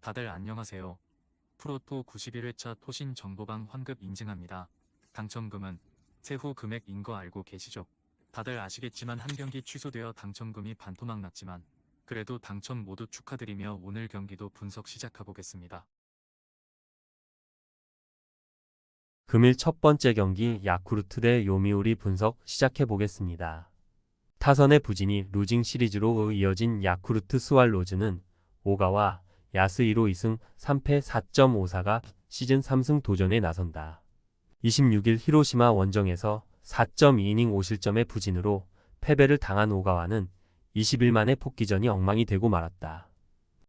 다들 안녕하세요. 프로토 91회차 토신 정보방 환급 인증합니다. 당첨금은 세후 금액인 거 알고 계시죠? 다들 아시겠지만 한 경기 취소되어 당첨금이 반토막 났지만 그래도 당첨 모두 축하드리며 오늘 경기도 분석 시작해보겠습니다. 금일 첫 번째 경기 야쿠르트 대 요미우리 분석 시작해 보겠습니다. 타선의 부진이 루징 시리즈로 이어진 야쿠르트 스왈로즈는 오가와 야스히로 2승 3패 4.54가 시즌 3승 도전에 나선다. 26일 히로시마 원정에서 4.2이닝 5실점의 부진으로 패배를 당한 오가와는 20일 만에 복귀전이 엉망이 되고 말았다.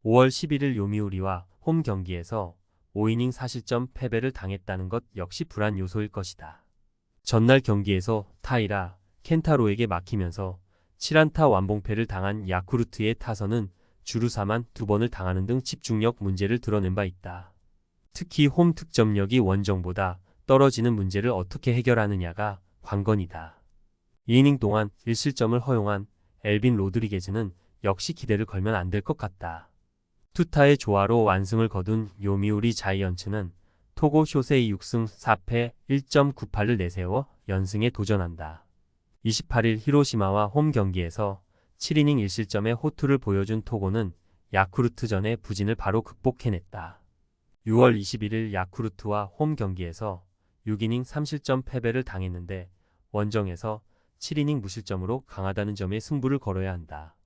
5월 11일 요미우리와 홈 경기에서 5이닝 4실점 패배를 당했다는 것 역시 불안 요소일 것이다. 전날 경기에서 타이라, 켄타로에게 막히면서 7안타 완봉패를 당한 야쿠르트의 타선은 주루사만 2번을 당하는 등 집중력 문제를 드러낸 바 있다. 특히 홈 득점력이 원정보다 떨어지는 문제를 어떻게 해결하느냐가 관건이다. 2이닝 동안 1실점을 허용한 엘빈 로드리게즈는 역시 기대를 걸면 안 될 것 같다. 투타의 조화로 완승을 거둔 요미우리 자이언츠는 토고 쇼세이 6승 4패 1.98을 내세워 연승에 도전한다. 28일 히로시마와 홈 경기에서 7이닝 1실점의 호투를 보여준 토고는 야쿠르트전의 부진을 바로 극복해냈다. 6월 21일 야쿠르트와 홈 경기에서 6이닝 3실점 패배를 당했는데 원정에서 7이닝 무실점으로 강하다는 점에 승부를 걸어야 한다.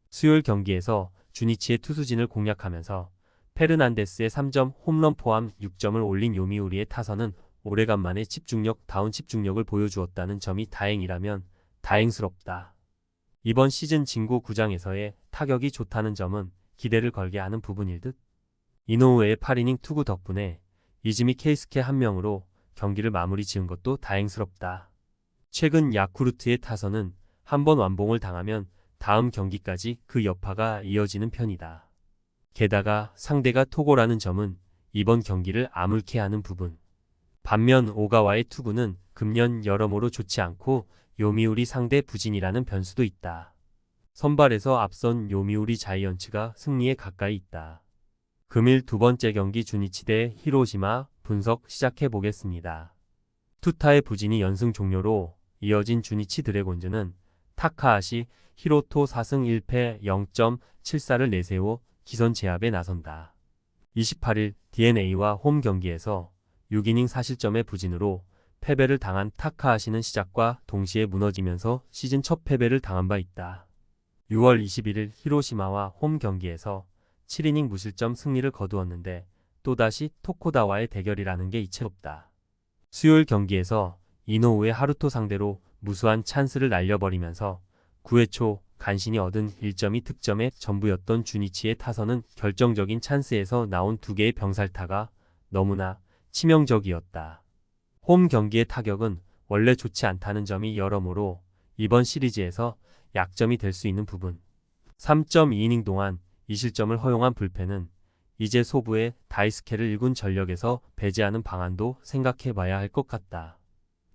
수요일 경기에서 주니치의 투수진을 공략하면서 페르난데스의 3점 홈런 포함 6점을 올린 요미우리의 타선은 오래간만에 집중력다운 집중력을 보여주었다는 점이 다행이라면 다행스럽다. 이번 시즌 진구 구장에서의 타격이 좋다는 점은 기대를 걸게 하는 부분일 듯. 이노우의 8이닝 투구 덕분에 이즈미 케이스케 한 명으로 경기를 마무리 지은 것도 다행스럽다. 최근 야쿠르트의 타선은 한번 완봉을 당하면 다음 경기까지 그 여파가 이어지는 편이다. 게다가 상대가 토고라는 점은 이번 경기를 암울케 하는 부분. 반면 오가와의 투구는 금년 여러모로 좋지 않고 요미우리 상대 부진이라는 변수도 있다. 선발에서 앞선 요미우리 자이언츠가 승리에 가까이 있다. 금일 두 번째 경기 주니치 대 히로시마 분석 시작해 보겠습니다. 투타의 부진이 연승 종료로 이어진 주니치 드래곤즈는 타카하시 히로토 4승 1패 0.74를 내세워 기선 제압에 나선다. 28일 DeNA와 홈 경기에서 6이닝 4실점의 부진으로 패배를 당한 타카하시는 시작과 동시에 무너지면서 시즌 첫 패배를 당한 바 있다. 6월 21일 히로시마와 홈 경기에서 7이닝 무실점 승리를 거두었는데 또다시 토코다와의 대결이라는 게 이채롭다. 수요일 경기에서 이노우의 하루토 상대로 무수한 찬스를 날려버리면서 9회 초 간신히 얻은 1점이 득점의 전부였던 주니치의 타선은 결정적인 찬스에서 나온 2개의 병살타가 너무나 치명적이었다. 홈 경기의 타격은 원래 좋지 않다는 점이 여러모로 이번 시리즈에서 약점이 될 수 있는 부분. 3.2이닝 동안 2실점을 허용한 불펜은 이제 소부의 다이스케를 1군 전력에서 배제하는 방안도 생각해봐야 할 것 같다.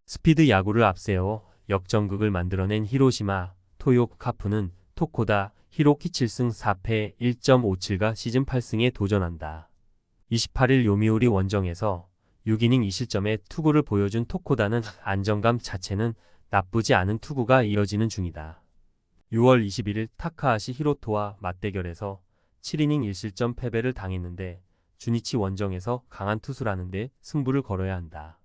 스피드 야구를 앞세워 역전극을 만들어낸 히로시마 토요 카프는 토코다 히로키 7승 4패 1.57가 시즌 8승에 도전한다. 28일 요미우리 원정에서 6이닝 2실점의 투구를 보여준 토코다는 안정감 자체는 나쁘지 않은 투구가 이어지는 중이다. 6월 21일 타카하시 히로토와 맞대결에서 7이닝 1실점 패배를 당했는데 주니치 원정에서 강한 투수라는데 승부를 걸어야 한다.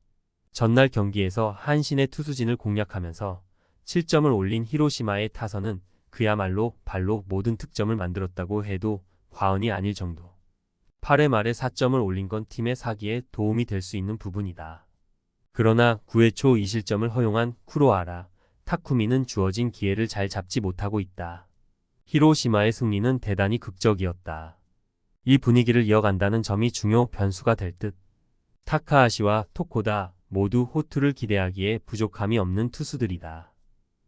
전날 경기에서 한신의 투수진을 공략하면서 7점을 올린 히로시마의 타선은 그야말로 발로 모든 득점을 만들었다고 해도 과언이 아닐 정도. 8회 말에 4점을 올린 건 팀의 사기에 도움이 될 수 있는 부분이다. 그러나 9회 초 2실점을 허용한 쿠로하라, 타쿠미는 주어진 기회를 잘 잡지 못하고 있다. 히로시마의 승리는 대단히 극적이었다. 이 분위기를 이어간다는 점이 중요 변수가 될 듯. 타카하시와 토코다 모두 호투를 기대하기에 부족함이 없는 투수들이다.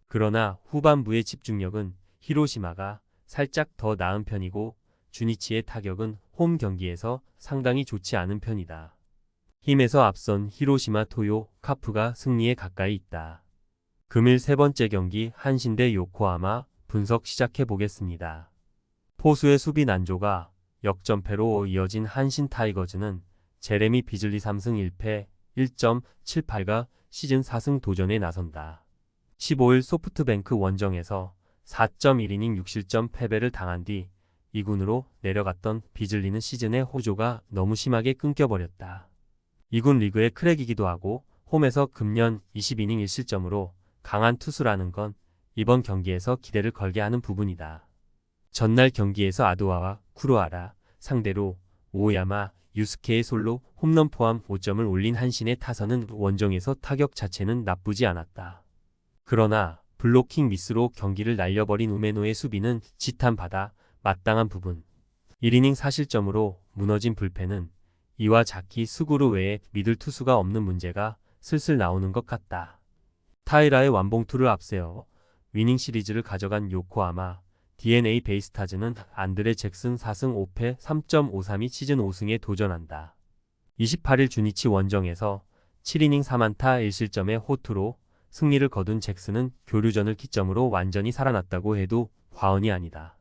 그러나 후반부의 집중력은 히로시마가 살짝 더 나은 편이고 주니치의 타격은 홈 경기에서 상당히 좋지 않은 편이다. 힘에서 앞선 히로시마 토요 카프가 승리에 가까이 있다. 금일 세 번째 경기 한신 대 요코하마 분석 시작해 보겠습니다. 포수의 수비 난조가 역전패로 이어진 한신 타이거즈는 제레미 비즐리 3승 1패 1.78가 시즌 4승 도전에 나선다. 15일 소프트뱅크 원정에서 4.1이닝 6실점 패배를 당한 뒤 2군으로 내려갔던 비즐리는 시즌의 호조가 너무 심하게 끊겨버렸다. 2군 리그의 크랙이기도 하고 홈에서 금년 20이닝 1실점으로 강한 투수라는 건 이번 경기에서 기대를 걸게 하는 부분이다. 전날 경기에서 아도아와 쿠로아라 상대로 오야마, 유스케의 솔로 홈런 포함 5점을 올린 한신의 타선은 원정에서 타격 자체는 나쁘지 않았다. 그러나 블로킹 미스로 경기를 날려버린 우메노의 수비는 지탄받아 마땅한 부분. 1이닝 4실점으로 무너진 불펜은 이와자키 스구루 외에 믿을 투수가 없는 문제가 슬슬 나오는 것 같다. 타이라의 완봉투를 앞세워 위닝 시리즈를 가져간 요코하마 DNA 베이스타즈는 안드레 잭슨 4승 5패 3.53이 시즌 5승에 도전한다. 28일 주니치 원정에서 7이닝 4안타 1실점의 호투로 승리를 거둔 잭슨은 교류전을 기점으로 완전히 살아났다고 해도 과언이 아니다.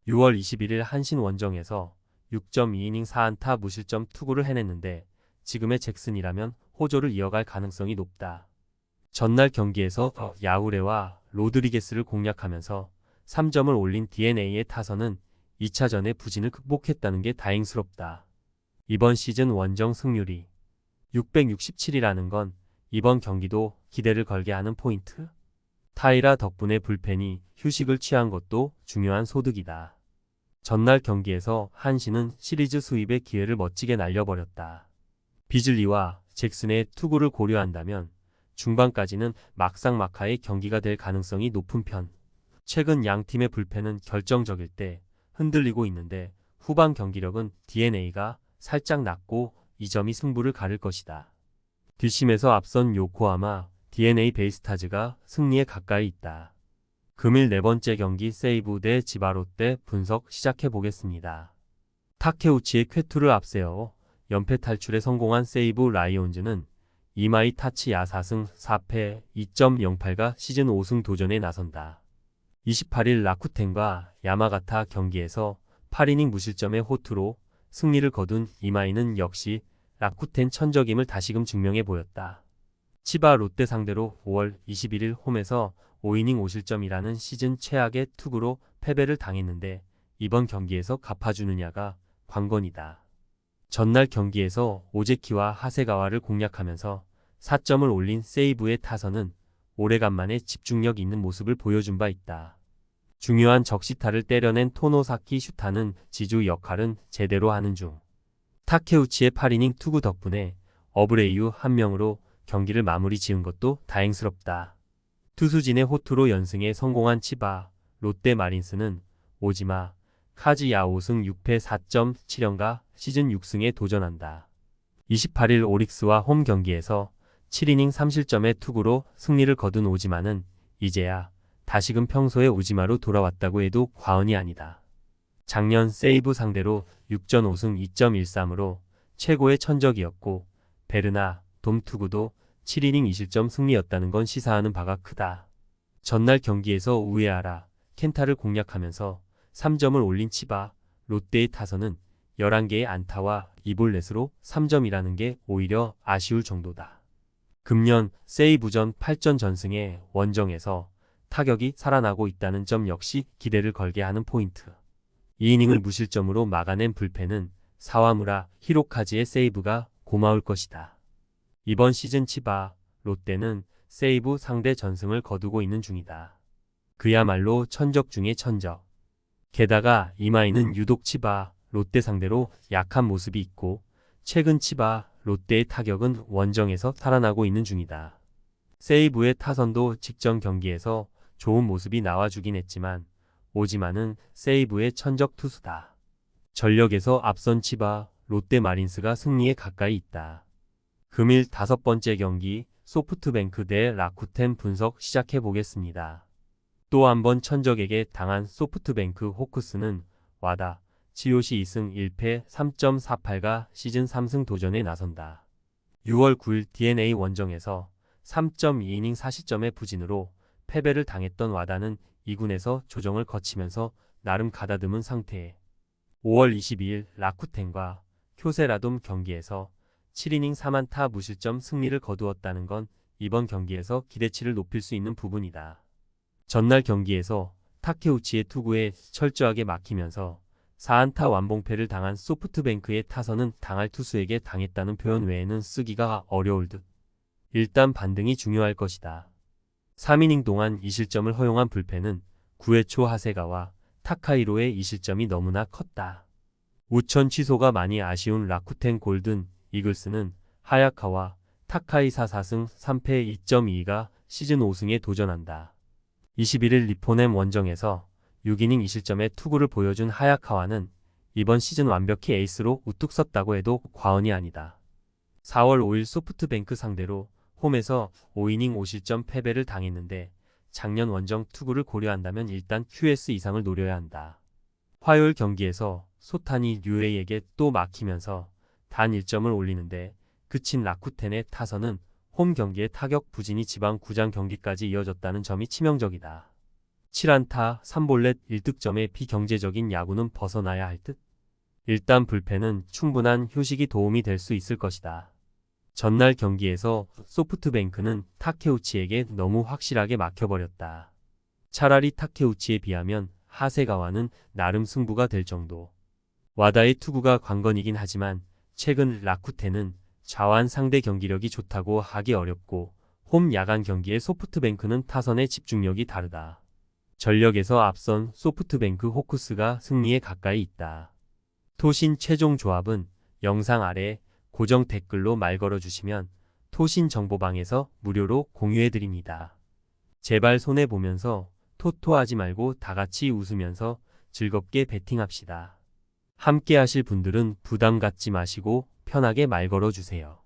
6월 21일 한신 원정에서 6.2이닝 4안타 무실점 투구를 해냈는데 지금의 잭슨이라면 호조를 이어갈 가능성이 높다. 전날 경기에서 야우레와 로드리게스를 공략하면서 3점을 올린 DNA의 타선은 2차전의 부진을 극복했다는 게 다행스럽다. 이번 시즌 원정 승률이 667이라는 건 이번 경기도 기대를 걸게 하는 포인트. 타이라 덕분에 불펜이 휴식을 취한 것도 중요한 소득이다. 전날 경기에서 한신은 시리즈 수입의 기회를 멋지게 날려버렸다. 비즐리와 잭슨의 투구를 고려한다면 중반까지는 막상막하의 경기가 될 가능성이 높은 편. 최근 양 팀의 불펜은 결정적일 때 흔들리고 있는데 후반 경기력은 DNA가 살짝 낮고 이 점이 승부를 가를 것이다. 뒷심에서 앞선 요코하마 DNA 베이스타즈가 승리에 가까이 있다. 금일 네 번째 경기 세이부 대 지바롯데 분석 시작해보겠습니다. 타케우치의 쾌투를 앞세워 연패 탈출에 성공한 세이부 라이온즈는 이마이 타치야 4승 4패 2.08가 시즌 5승 도전에 나선다. 28일 라쿠텐과 야마가타 경기에서 8이닝 무실점의 호투로 승리를 거둔 이마이는 역시 라쿠텐 천적임을 다시금 증명해 보였다. 치바 롯데 상대로 5월 21일 홈에서 5이닝 5실점이라는 시즌 최악의 투구로 패배를 당했는데 이번 경기에서 갚아주느냐가 관건이다. 전날 경기에서 오제키와 하세가와를 공략하면서 4점을 올린 세이브의 타선은 오래간만에 집중력 있는 모습을 보여준 바 있다. 중요한 적시타를 때려낸 토노사키 슈타는 지주 역할은 제대로 하는 중. 타케우치의 8이닝 투구 덕분에 어브레이유 한 명으로 경기를 마무리 지은 것도 다행스럽다. 투수진의 호투로 연승에 성공한 치바, 롯데 마린스는 오지마, 카즈야 5승 6패 4.7연가 시즌 6승에 도전한다. 28일 오릭스와 홈 경기에서 7이닝 3실점의 투구로 승리를 거둔 오지마는 이제야 다시금 평소의 오지마로 돌아왔다고 해도 과언이 아니다. 작년 세이브 상대로 6전 5승 2.13으로 최고의 천적이었고 베르나, 돔 투구도 7이닝 2실점 승리였다는 건 시사하는 바가 크다. 전날 경기에서 우에하라, 켄타를 공략하면서 3점을 올린 치바, 롯데의 타선은 11개의 안타와 2볼넷으로 3점이라는 게 오히려 아쉬울 정도다. 금년 세이브전 8전 전승에 원정에서 타격이 살아나고 있다는 점 역시 기대를 걸게 하는 포인트. 2이닝을 무실점으로 막아낸 불펜은 사와무라, 히로카즈의 세이브가 고마울 것이다. 이번 시즌 치바, 롯데는 세이브 상대 전승을 거두고 있는 중이다. 그야말로 천적 중의 천적. 게다가 이마이는 유독 치바, 롯데 상대로 약한 모습이 있고 최근 치바, 롯데의 타격은 원정에서 살아나고 있는 중이다. 세이브의 타선도 직전 경기에서 좋은 모습이 나와주긴 했지만 오지마는 세이브의 천적 투수다. 전력에서 앞선 치바, 롯데 마린스가 승리에 가까이 있다. 금일 5번째 경기 소프트뱅크 대 라쿠텐 분석 시작해보겠습니다. 또 한 번 천적에게 당한 소프트뱅크 호크스는 와다, 지오시 2승 1패 3.48가 시즌 3승 도전에 나선다. 6월 9일 DNA 원정에서 3.2이닝 4실점의 부진으로 패배를 당했던 와다는 2군에서 조정을 거치면서 나름 가다듬은 상태에 5월 22일 라쿠텐과 쿄세라돔 경기에서 7이닝 4안타 무실점 승리를 거두었다는 건 이번 경기에서 기대치를 높일 수 있는 부분이다. 전날 경기에서 타케우치의 투구에 철저하게 막히면서 4안타 완봉패를 당한 소프트뱅크의 타선은 당할 투수에게 당했다는 표현 외에는 쓰기가 어려울 듯. 일단 반등이 중요할 것이다. 3이닝 동안 2실점을 허용한 불펜은 9회 초 하세가와 타카이로의 2실점이 너무나 컸다. 우천 취소가 많이 아쉬운 라쿠텐 골든 이글스는 하야카와 타카이사 4승 3패 2.2가 시즌 5승에 도전한다. 21일 리포넴 원정에서 6이닝 2실점의 투구를 보여준 하야카와는 이번 시즌 완벽히 에이스로 우뚝 섰다고 해도 과언이 아니다. 4월 5일 소프트뱅크 상대로 홈에서 5이닝 5실점 패배를 당했는데 작년 원정 투구를 고려한다면 일단 QS 이상을 노려야 한다. 화요일 경기에서 소탄이 류에이에게 또 막히면서 단 1점을 올리는데 그친 라쿠텐의 타선은 홈 경기에 타격 부진이 지방 구장 경기까지 이어졌다는 점이 치명적이다. 7안타 3볼넷 1득점의 비경제적인 야구는 벗어나야 할 듯. 일단 불펜은 충분한 휴식이 도움이 될 수 있을 것이다. 전날 경기에서 소프트뱅크는 타케우치에게 너무 확실하게 막혀버렸다. 차라리 타케우치에 비하면 하세가와는 나름 승부가 될 정도. 와다의 투구가 관건이긴 하지만 최근 라쿠텐은 좌완 상대 경기력이 좋다고 하기 어렵고 홈 야간 경기의 소프트뱅크는 타선의 집중력이 다르다. 전력에서 앞선 소프트뱅크 호크스가 승리에 가까이 있다. 토신 최종 조합은 영상 아래 고정 댓글로 말 걸어주시면 토신 정보방에서 무료로 공유해드립니다. 제발 손해보면서 토토하지 말고 다같이 웃으면서 즐겁게 베팅합시다. 함께 하실 분들은 부담 갖지 마시고 편하게 말 걸어주세요.